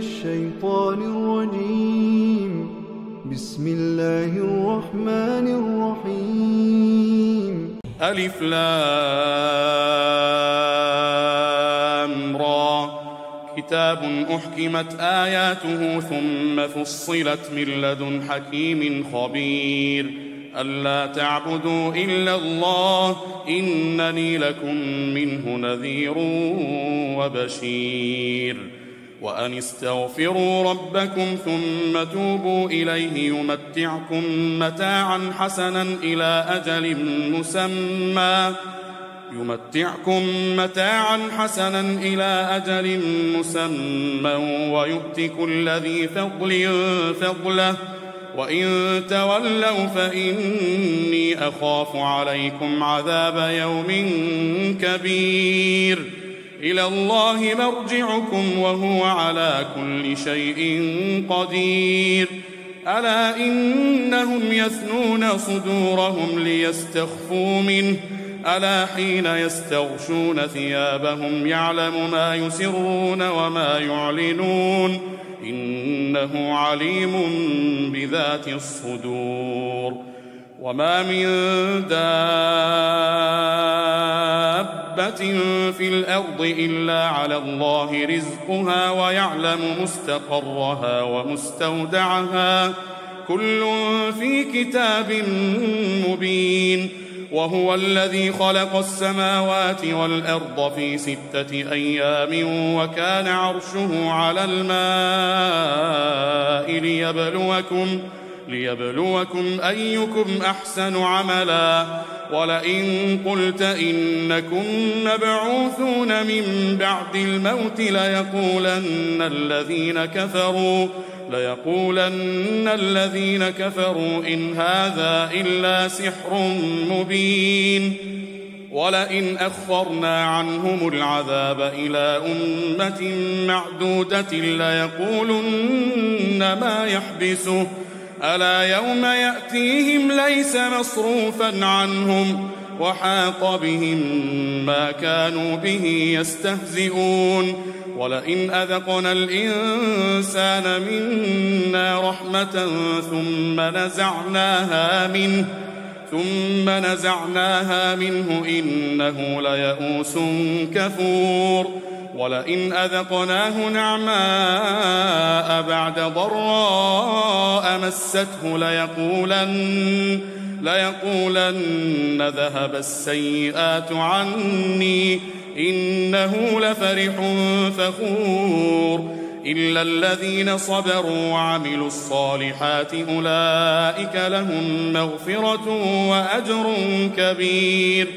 الشيطان الرجيم. بسم الله الرحمن الرحيم. ألف لام را. كتاب أحكمت آياته ثم فصلت من لدن حكيم خبير. ألا تعبدوا إلا الله إنني لكم منه نذير وبشير. وأن استغفروا ربكم ثم توبوا إليه يمتعكم متاعا حسنا إلى أجل مسمى ويؤت كل ذي فضل فضله وإن تولوا فإني أخاف عليكم عذاب يوم كبير. إلى الله مرجعكم وهو على كل شيء قدير. ألا إنهم يثنون صدورهم ليستخفوا منه ألا حين يستغشون ثيابهم يعلم ما يسرون وما يعلنون إنه عليم بذات الصدور. وما من دابة في الأرض إلا على الله رزقها ويعلم مستقرها ومستودعها كل في كتاب مبين. وهو الذي خلق السماوات والأرض في 6 أيام وكان عرشه على الماء ليبلوكم أيكم أحسن عملا. ولئن قلت إنكم مبعوثون من بعد الموت ليقولن الذين كفروا إن هذا إلا سحر مبين. ولئن أخرنا عنهم العذاب إلى أمة معدودة ليقولن ما يحبسه ألا يوم يأتيهم ليس مصروفا عنهم وحاق بهم ما كانوا به يستهزئون. ولئن أذقنا الإنسان منا رحمة ثم نزعناها منه إنه ليئوس كفور. ولئن أذقناه نعماء بعد ضراء مسته ليقولن ذهب السيئات عني إنه لفرح فخور. إلا الذين صبروا وعملوا الصالحات أولئك لهم مغفرة وأجر كبير.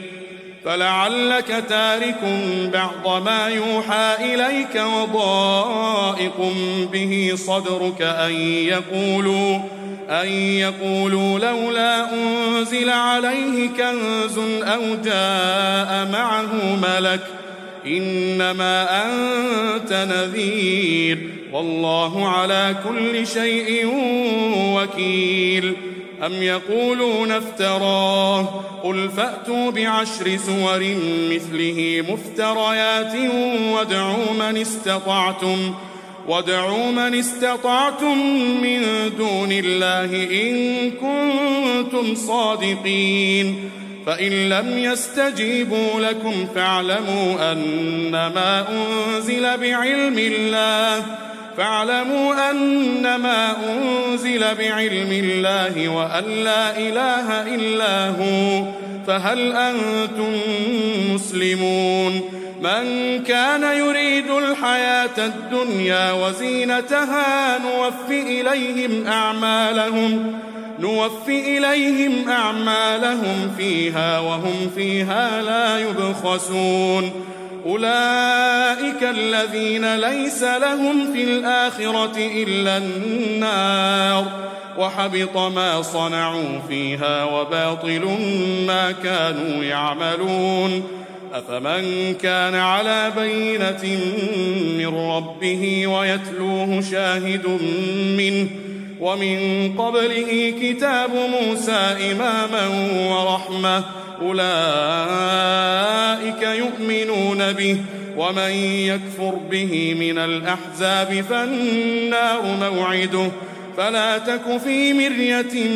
فلعلك تارك بعض ما يوحى إليك وضائق به صدرك أن يقولوا لولا أنزل عليه كنز أو جاء معه ملك إنما أنت نذير والله على كل شيء وكيل. أم يقولون افتراه قل فأتوا ب10 سور مثله مفتريات وادعوا من استطعتم من دون الله إن كنتم صادقين. فإن لم يستجيبوا لكم فاعلموا أنما أنزل بعلم الله وأن لا إله إلا هو فهل أنتم مسلمون. من كان يريد الحياة الدنيا وزينتها نوفي إليهم أعمالهم فيها وهم فيها لا يبخسون. أولئك الذين ليس لهم في الآخرة إلا النار وحبط ما صنعوا فيها وباطل ما كانوا يعملون. أفمن كان على بينة من ربه ويتلوه شاهد منه ومن قبله كتاب موسى إماما ورحمة أولئك يؤمنون به ومن يكفر به من الأحزاب فالنار موعده فلا تك في مرية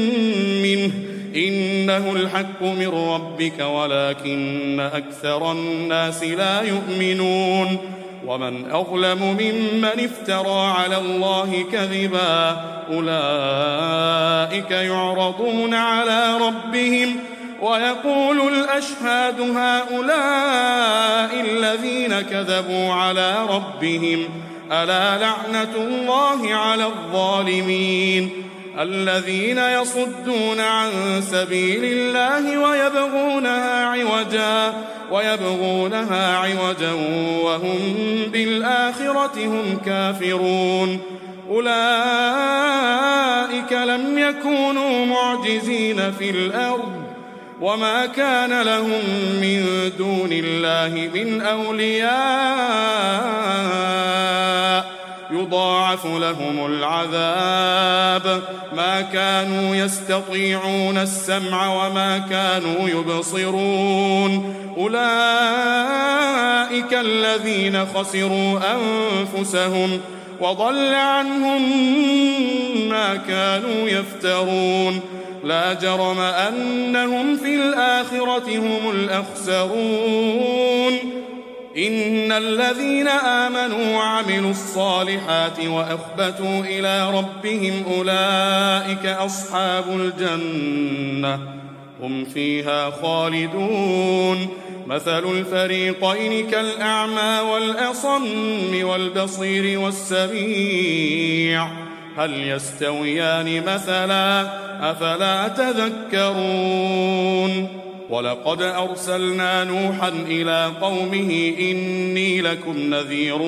منه إنه الحق من ربك ولكن أكثر الناس لا يؤمنون ومن أظلم ممن افترى على الله كذبا أولئك يعرضون على ربهم ويقول الأشهاد هؤلاء الذين كذبوا على ربهم ألا لعنة الله على الظالمين الذين يصدون عن سبيل الله ويبغونها عوجا وهم بالآخرة هم كافرون أولئك لم يكونوا معجزين في الأرض وما كان لهم من دون الله من أولياء يضاعف لهم العذاب ما كانوا يستطيعون السمع وما كانوا يبصرون أولئك الذين خسروا أنفسهم وضل عنهم ما كانوا يفترون لا جرم أنهم في الآخرة هم الأخسرون إن الذين آمنوا وعملوا الصالحات وأخبتوا إلى ربهم أولئك أصحاب الجنة هم فيها خالدون مثل الفريقين كالأعمى والأصم والبصير والسميع هل يستويان مثلا أفلا تذكرون ولقد أرسلنا نوحا إلى قومه إني لكم نذير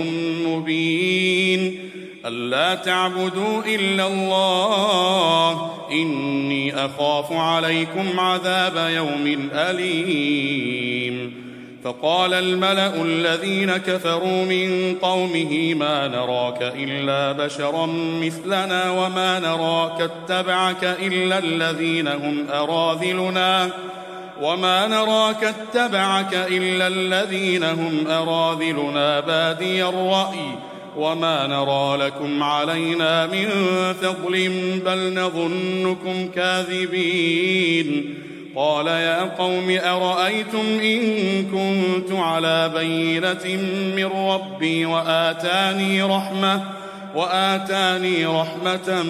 مبين ألا تعبدوا إلا الله إني أخاف عليكم عذاب يوم أليم فقال الملأ الذين كفروا من قومه ما نراك إلا بشرا مثلنا وما نراك اتبعك إلا الذين هم أراذلنا بادي الرأي وما نرى لكم علينا من فضل بل نظنكم كاذبين قال يا قوم أرأيتم إن كنت على بينة من ربي وآتاني رحمة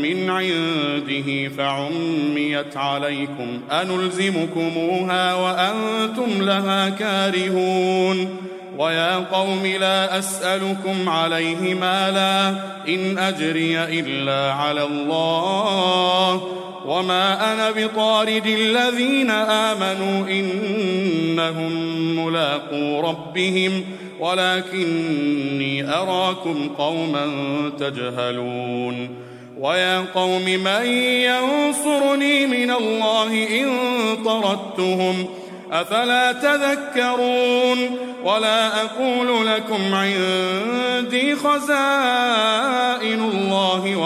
من عنده فعميت عليكم أنلزمكموها وأنتم لها كارهون ويا قوم لا أسألكم عليه مالا إن أجري إلا على الله وما أنا بطارد الذين آمنوا إنهم ملاقو ربهم ولكني أراكم قوما تجهلون ويا قوم من ينصرني من الله إن طردتهم أفلا تذكرون ولا أقول لكم عندي خزائن الله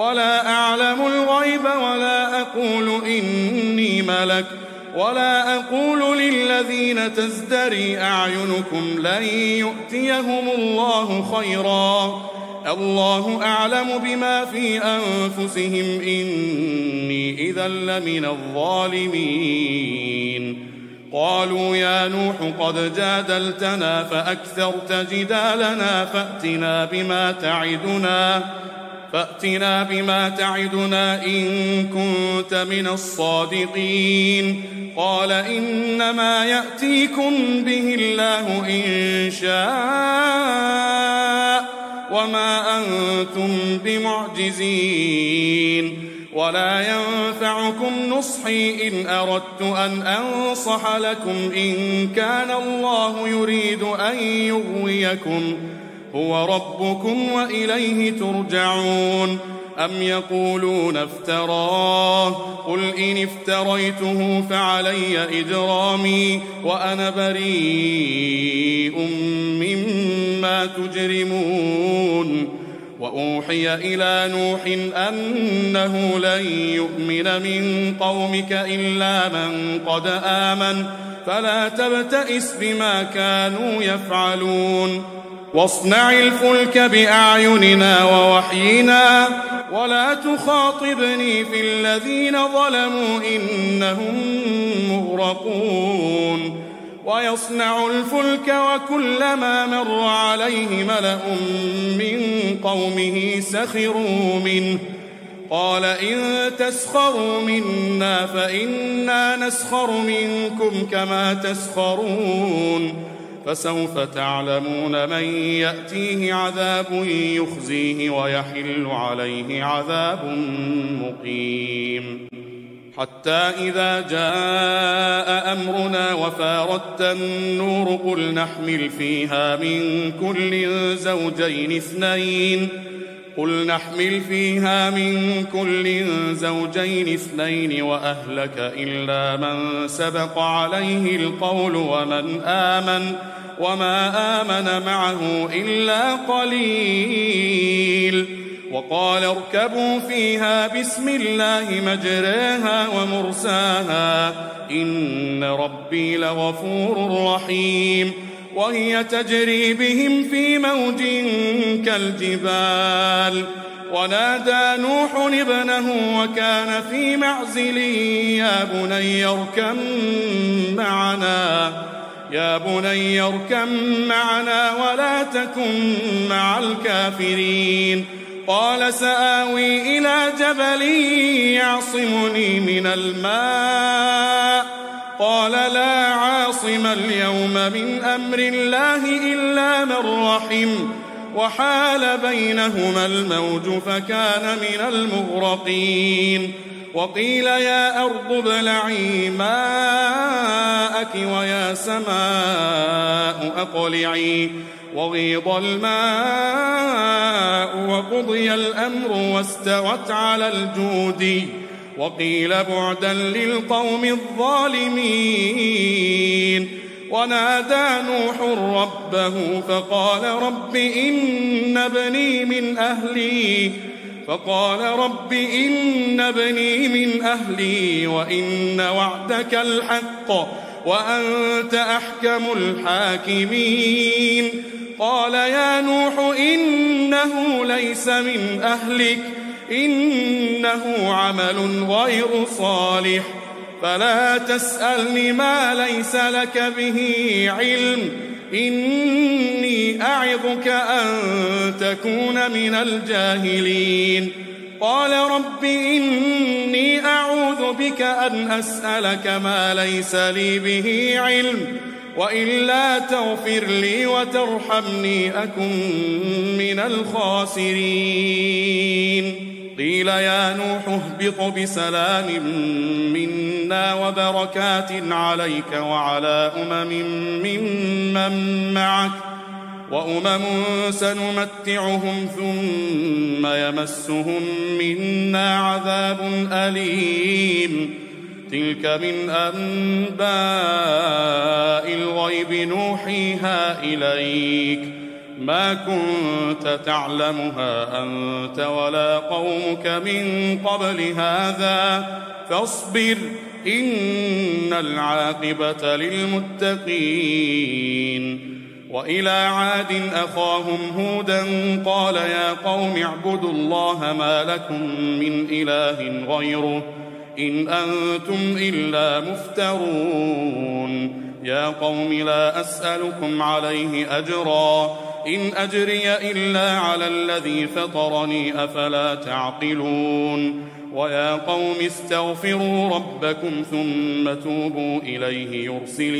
ولا أعلم الغيب ولا أقول إني ملك ولا أقول للذين تزدري أعينكم لن يؤتيهم الله خيرا الله أعلم بما في أنفسهم إني إذا لمن الظالمين قالوا يا نوح قد جادلتنا فأكثرت جدالنا فأتنا بما تعدنا إن كنت من الصادقين قال إنما يأتيكم به الله إن شاء وما أنتم بمعجزين ولا ينفعكم نصحي إن أردت أن أنصح لكم إن كان الله يريد أن يغويكم هو ربكم وإليه ترجعون أم يقولون افتراه قل إن افتريته فعلي إجرامي وأنا بريء مما تجرمون وأوحي إلى نوح أنه لن يؤمن من قومك إلا من قد آمن فلا تبتئس بما كانوا يفعلون واصنع الفلك بأعيننا ووحينا ولا تخاطبني في الذين ظلموا إنهم مغرقون ويصنع الفلك وكلما مر عليه ملأ من قومه سخروا منه قال إن تسخروا منا فإنا نسخر منكم كما تسخرون فسوف تعلمون من يأتيه عذاب يخزيه ويحل عليه عذاب مقيم حتى إذا جاء أمرنا وفاردت النور قل نحمل فيها من كل زوجين اثنين وأهلك إلا من سبق عليه القول وما آمن معه إلا قليل وقال اركبوا فيها بسم الله مجراها ومرساها إن ربي لغفور رحيم وهي تجري بهم في موج كالجبال ونادى نوح ابنه وكان في معزل يا بني اركم معنا ولا تكن مع الكافرين قال سآوي إلى جبل يعصمني من الماء قال لا عاصم اليوم من أمر الله إلا من رحم وحال بينهما الموج فكان من المغرقين وقيل يا أرض ابلعي ماءك ويا سماء أقلعي وغيض الماء وقضي الأمر واستوت على الجود وقيل بعدا للقوم الظالمين ونادى نوح ربه فقال رب إن ابني من أهلي وإن وعدك الحق وأنت أحكم الحاكمين قال يا نوح إنه ليس من أهلك إنه عمل غير صالح فلا تسألني ما ليس لك به علم إني أعظك أن تكون من الجاهلين قال رب إني أعوذ بك أن أسألك ما ليس لي به علم وإلا تغفر لي وترحمني أكن من الخاسرين قيل يا نوح اهبط بسلام منا وبركات عليك وعلى ممن معك وأمم سنمتعهم ثم يمسهم منا عذاب أليم تلك من أنباء الغيب نوحيها إليك ما كنت تعلمها أنت ولا قومك من قبل هذا فاصبر إن العاقبة للمتقين وإلى عاد أخاهم هودا قال يا قوم اعبدوا الله ما لكم من إله غيره إن أنتم إلا مفترون يا قوم لا أسألكم عليه أجرا إن أجري إلا على الذي فطرني أفلا تعقلون ويا قوم استغفروا ربكم ثم توبوا إليه يرسل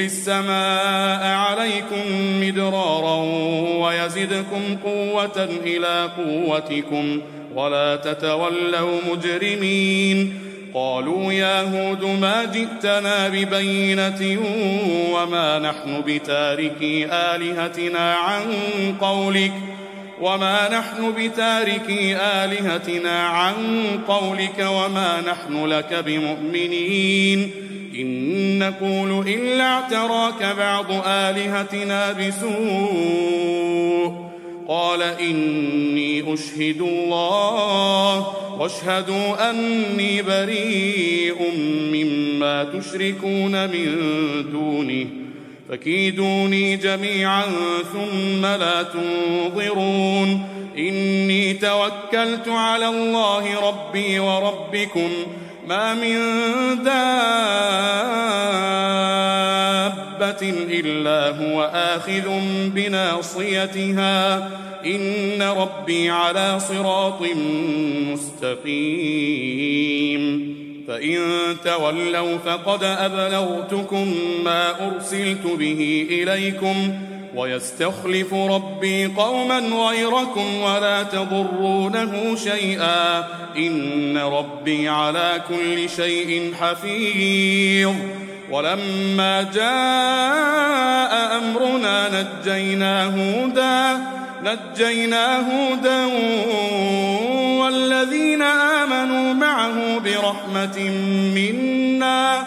السماء عليكم مدرارا ويزدكم قوة إلى قوتكم ولا تتولوا مجرمين قالوا يا هود ما جئتنا ببينة وما نحن بتاركي آلهتنا عن قولك وما نحن لك بمؤمنين إن نقول إلا اعتراك بعض آلهتنا بسوء قال إني أشهد الله واشهدوا أني بريء مما تشركون من دونه فكيدوني جميعا ثم لا تنظرون إني توكلت على الله ربي وربكم ما من دابة إلا هو آخذ بناصيتها إن ربي على صراط مستقيم فإن تولوا فقد أبلغتكم ما أرسلت به إليكم ويستخلف ربي قوما غيركم ولا تضرونه شيئا إن ربي على كل شيء حفيظ ولما جاء أمرنا نجينا هودا والذين آمنوا معه برحمة منا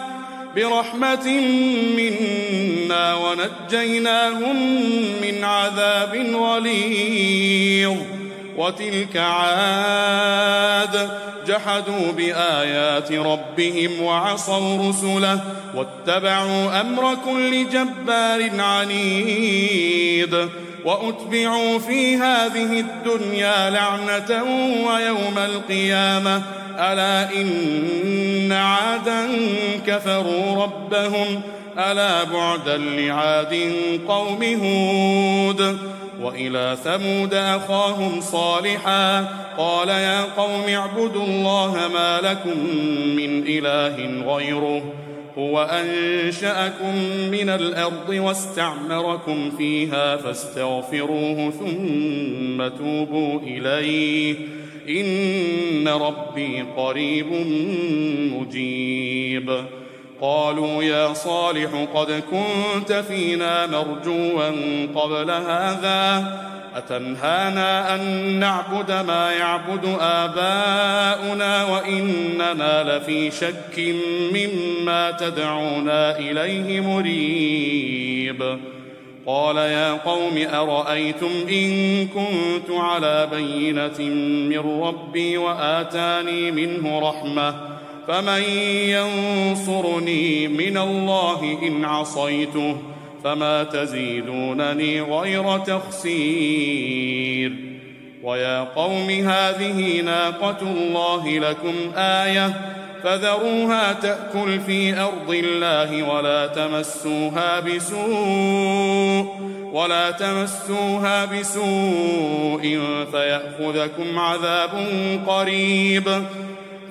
ونجيناهم من عذاب غليظ وتلك عاد جحدوا بآيات ربهم وعصوا رسله واتبعوا أمر كل جبار عنيد وأتبعوا في هذه الدنيا لعنة ويوم القيامة ألا إن عادا كفروا ربهم ألا بعدا لعاد قوم هود وإلى ثمود أخاهم صالحا قال يا قوم اعبدوا الله ما لكم من إله غيره هو أنشأكم من الأرض واستعمركم فيها فاستغفروه ثم توبوا إليه إن ربي قريب مجيب قالوا يا صالح قد كنت فينا مرجوا قبل هذا أتنهانا أن نعبد ما يعبد آباؤنا وإننا لفي شك مما تدعونا إليه مريب قال يا قوم أرأيتم إن كنت على بينة من ربي وآتاني منه رحمة فمن ينصرني من الله إن عصيته فما تزيدونني غير تخسير ويا قوم هذه ناقة الله لكم آية فذروها تأكل في أرض الله ولا تمسوها بسوء فيأخذكم عذاب قريب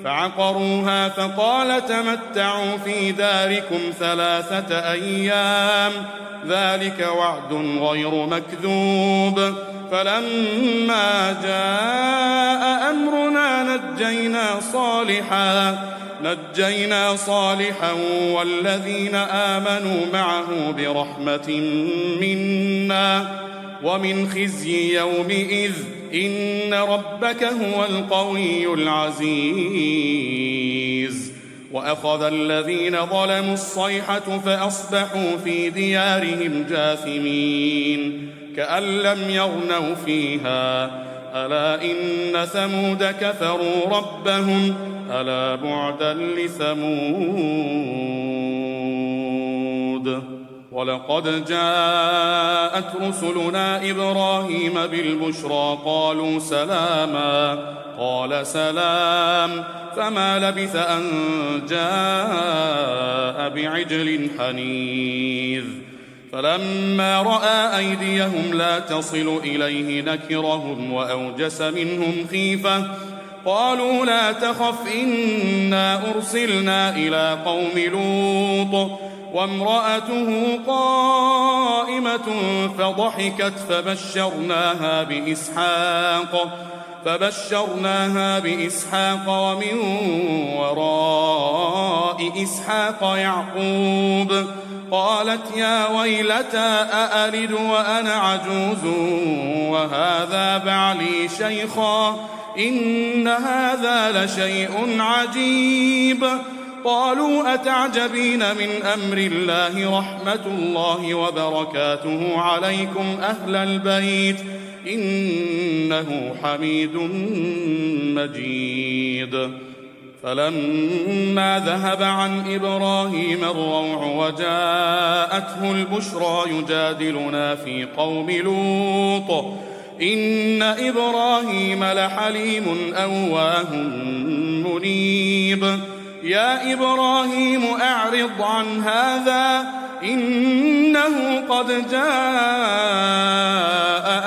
فعقروها فقال تمتعوا في داركم 3 أيام ذلك وعد غير مكذوب فلما جاء أمرنا نجينا صالحا والذين آمنوا معه برحمة منا ومن خزي يومئذ إن ربك هو القوي العزيز وأخذ الذين ظلموا الصيحة فأصبحوا في ديارهم جاثمين كأن لم يغنوا فيها ألا إن ثمود كفروا ربهم ألا بعدا لثمود ولقد جاءت رسلنا إبراهيم بالبشرى قالوا سلاما قال سلام فما لبث أن جاء بعجل حنيذ فلما رأى أيديهم لا تصل إليه نكرهم وأوجس منهم خيفة قالوا لا تخف إنا أرسلنا إلى قوم لوط وامرأته قائمة فضحكت فبشرناها بإسحاق ومن وراء إسحاق يعقوب قالت يا ويلتى أألد وأنا عجوز وهذا بعلي شيخا إن هذا لشيء عجيب قالوا أتعجبين من أمر الله رحمة الله وبركاته عليكم أهل البيت إنه حميد مجيد. فلما ذهب عن إبراهيم الروع وجاءته البشرى يجادلنا في قوم لوط إن إبراهيم لحليم أواه منيب. يا إبراهيم أعرض عن هذا إنه قد جاء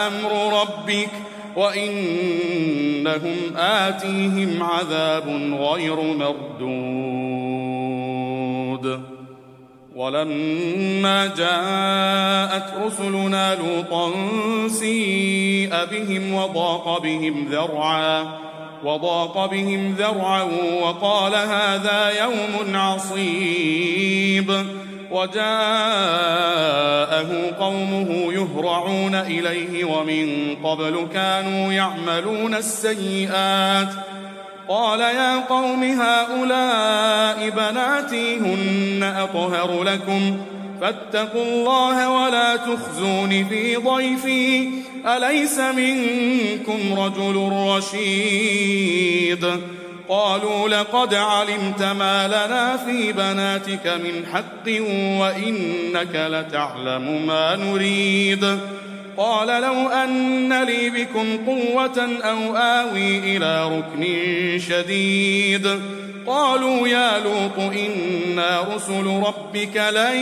أمر ربك وإنهم آتيهم عذاب غير مردود. ولما جاءت رسلنا لوطا سيء بهم وضاق بهم ذرعا وقال هذا يوم عصيب. وجاءه قومه يهرعون إليه ومن قبل كانوا يعملون السيئات. قال يا قوم هؤلاء بناتي هن أطهر لكم فاتقوا الله ولا تخزون في ضيفي أليس منكم رجل رشيد. قالوا لقد علمت ما لنا في بناتك من حق وإنك لتعلم ما نريد. قال لو أن لي بكم قوة أو آوي إلى ركن شديد. قالوا يا لوط إنا رسل ربك لن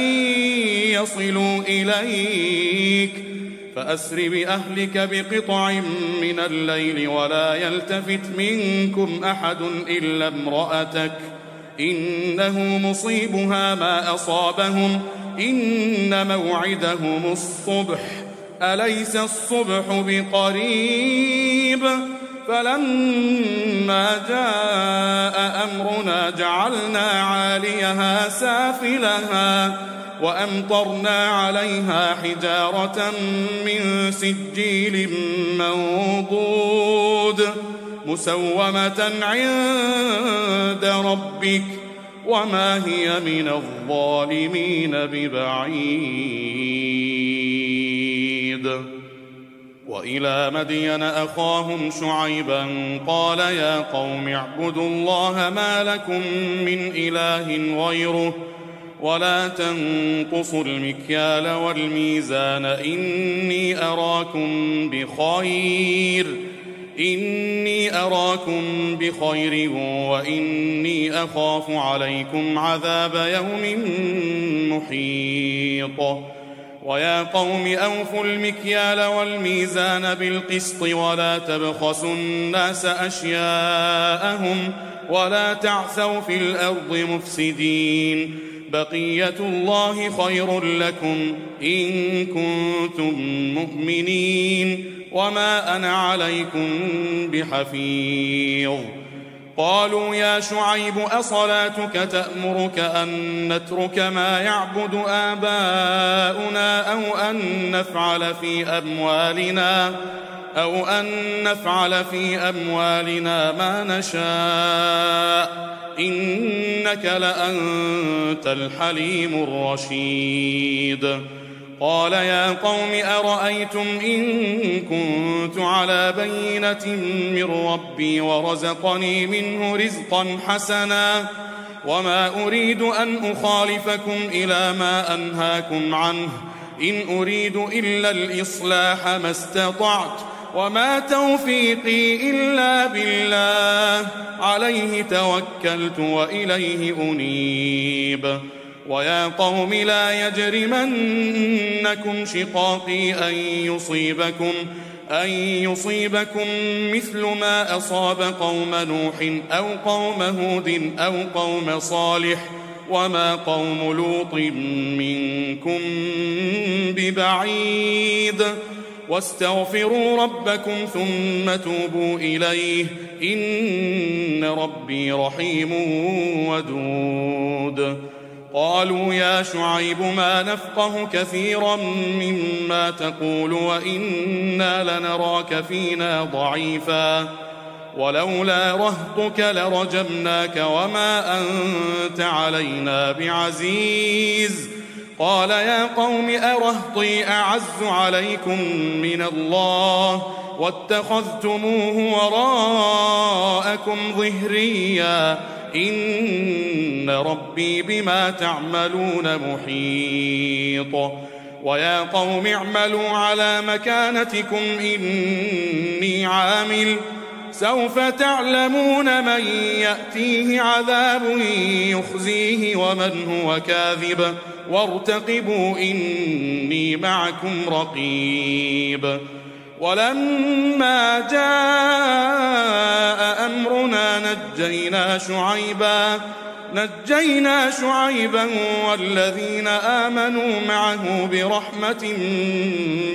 يصلوا إليك فأسر بأهلك بقطع من الليل ولا يلتفت منكم أحد إلا امرأتك إنه مصيبها ما أصابهم إن موعدهم الصبح أليس الصبح بقريب. فلما جاء أمرنا جعلنا عاليها سافلها وأمطرنا عليها حجارة من سجيل منضود مسومة عند ربك وما هي من الظالمين ببعيد. وإلى مدين أخاهم شعيبا قال يا قوم اعبدوا الله ما لكم من إله غيره ولا تنقصوا المكيال والميزان إني أراكم بخير وإني أخاف عليكم عذاب يوم محيط. ويا قوم أوفوا المكيال والميزان بالقسط ولا تبخسوا الناس أشياءهم ولا تعثوا في الأرض مفسدين. بقية الله خير لكم إن كنتم مؤمنين وما أنا عليكم بحفيظ. قالوا يا شعيب أصلاتك تأمرك أن نترك ما يعبد آباؤنا أو أن نفعل في أموالنا ما نشاء إنك لأنت الحليم الرشيد. قال يا قوم أرأيتم إن كنت على بينة من ربي ورزقني منه رزقا حسنا وما أريد أن أخالفكم إلى ما أنهاكم عنه إن أريد إلا الإصلاح ما استطعت وما توفيقي إلا بالله عليه توكلت وإليه أنيب. ويا قوم لا يجرمنكم شقاقي أن يصيبكم مثل ما أصاب قوم نوح أو قوم هود أو قوم صالح وما قوم لوط منكم ببعيد. واستغفروا ربكم ثم توبوا إليه إن ربي رحيم ودود. قالوا يا شعيب ما نفقه كثيرا مما تقول وإنا لنراك فينا ضعيفا ولولا رهطك لرجمناك وما أنت علينا بعزيز. قال يا قوم أرهطي أعز عليكم من الله واتخذتموه وراءكم ظهريا إن ربي بما تعملون محيط ويا قوم اعملوا على مكانتكم إني عامل سوف تعلمون من يأتيه عذاب يخزيه ومن هو كاذب وارتقبوا إني معكم رقيب ولما جاء أمرنا نجينا شعيبا والذين آمنوا معه برحمة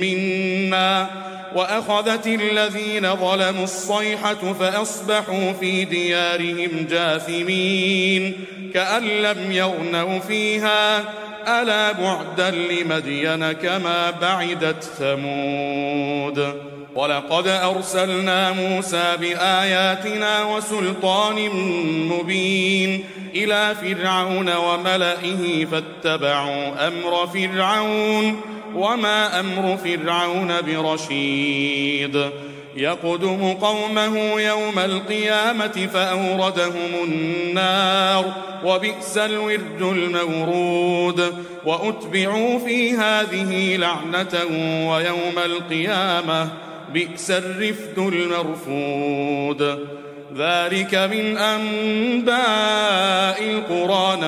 منا وأخذت الذين ظلموا الصيحة فأصبحوا في ديارهم جاثمين كأن لم يغنوا فيها ألا بعدا لمدين كما بعدت ثمود ولقد أرسلنا موسى بآياتنا وسلطان مبين إلى فرعون وملئه فاتبعوا أمر فرعون وما أمر فرعون برشيد يقدم قومه يوم القيامة فأوردهم النار وبئس الورد المورود وأتبعوا في هذه لعنة ويوم القيامة بئس الرفد المرفود ذلك من أنباء القرى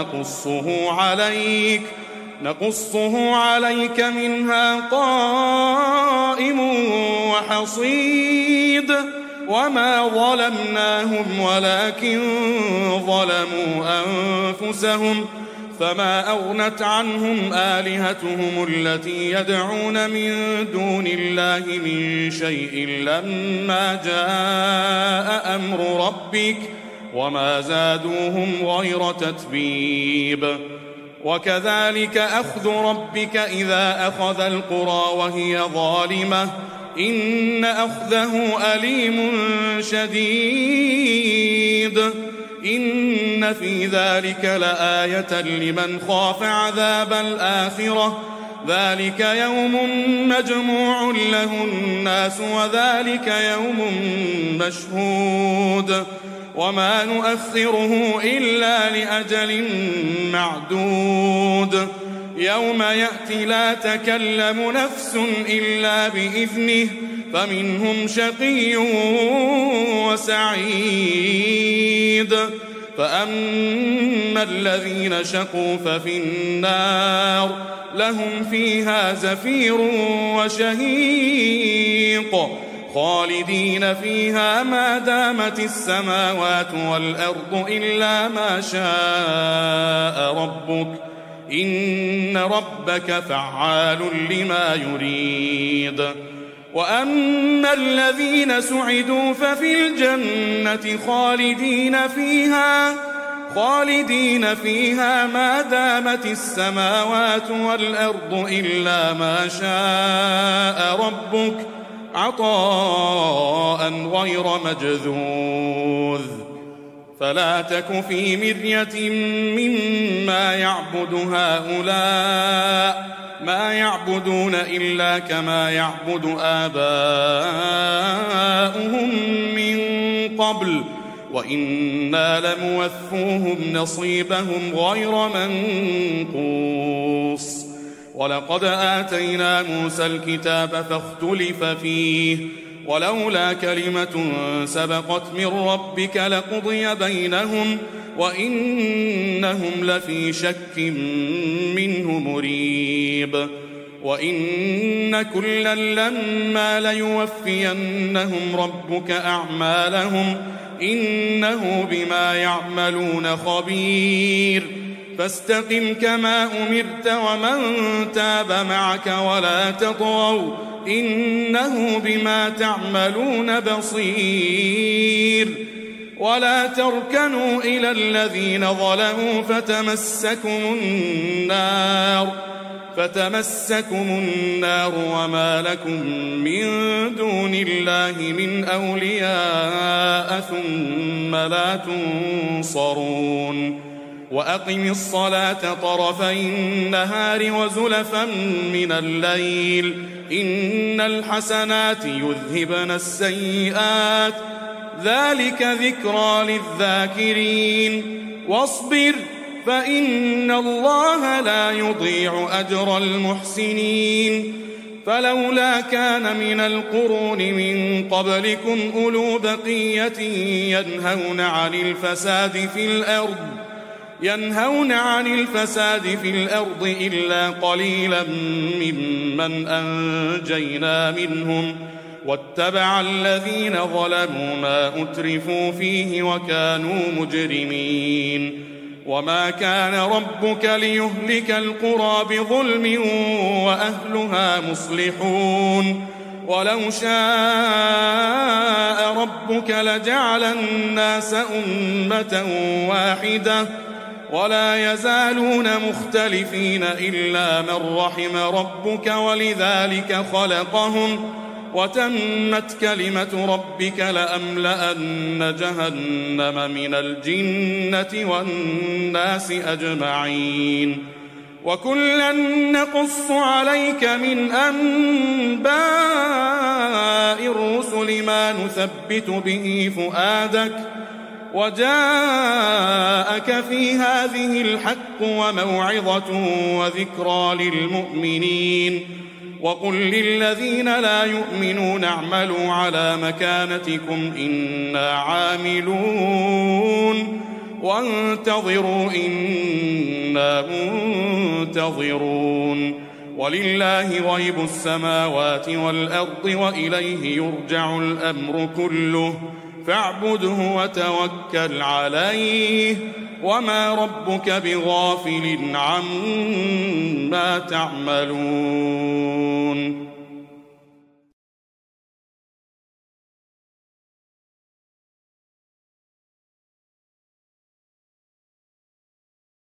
نقصه عليك منها قائم وحصيد وما ظلمناهم ولكن ظلموا أنفسهم فما أغنت عنهم آلهتهم التي يدعون من دون الله من شيء لما جاء أمر ربك وما زادوهم غير تتبيب وكذلك أخذ ربك إذا أخذ القرى وهي ظالمة إن أخذه أليم شديد إن في ذلك لآية لمن خاف عذاب الآخرة ذلك يوم مجموع له الناس وذلك يوم مشهود وما نؤخره إلا لأجل معدود يوم يأتي لا تكلم نفس إلا بإذنه فمنهم شقي وسعيد فأما الذين شقوا ففي النار لهم فيها زفير وشهيق خالدين فيها ما دامت السماوات والأرض إلا ما شاء ربك إن ربك فعال لما يريد وأما الذين سعدوا ففي الجنة خالدين فيها ما دامت السماوات والأرض إلا ما شاء ربك عطاء غير مجذوذ فلا تك في مرية مما يعبد هؤلاء ما يعبدون إلا كما يعبد آباؤهم من قبل وإنا لموفوهم نصيبهم غير منقوص ولقد آتينا موسى الكتاب فاختلف فيه ولولا كلمة سبقت من ربك لقضي بينهم وإنهم لفي شك منه مريب وإن كلا لما ليوفينهم ربك أعمالهم إنه بما يعملون خبير فاستقم كما أمرت ومن تاب معك ولا تطغوا إنه بما تعملون بصير ولا تركنوا إلى الذين ظلموا فتمسكم النار وما لكم من دون الله من أولياء ثم لا تنصرون وأقم الصلاة طرفي النهار وزلفا من الليل إن الحسنات يذهبن السيئات ذلك ذكرى للذاكرين واصبر فإن الله لا يضيع أجر المحسنين فلولا كان من القرون من قبلكم أولو بقية ينهون عن الفساد في الأرض إلا قليلا ممن أنجينا منهم واتبع الذين ظلموا ما أترفوا فيه وكانوا مجرمين وما كان ربك ليهلك القرى بظلم وأهلها مصلحون ولو شاء ربك لجعل الناس أمة واحدة ولا يزالون مختلفين إلا من رحم ربك ولذلك خلقهم وتمت كلمة ربك لأملأن جهنم من الجنة والناس أجمعين وكلا نقص عليك من أنباء الرسل ما نثبت به فؤادك وجاءك في هذه الحق وموعظة وذكرى للمؤمنين وقل للذين لا يؤمنون اعملوا على مكانتكم إنا عاملون وانتظروا إنا منتظرون ولله غيب السماوات والأرض وإليه يرجع الأمر كله فاعبده وتوكل عليه وما ربك بغافل عما تعملون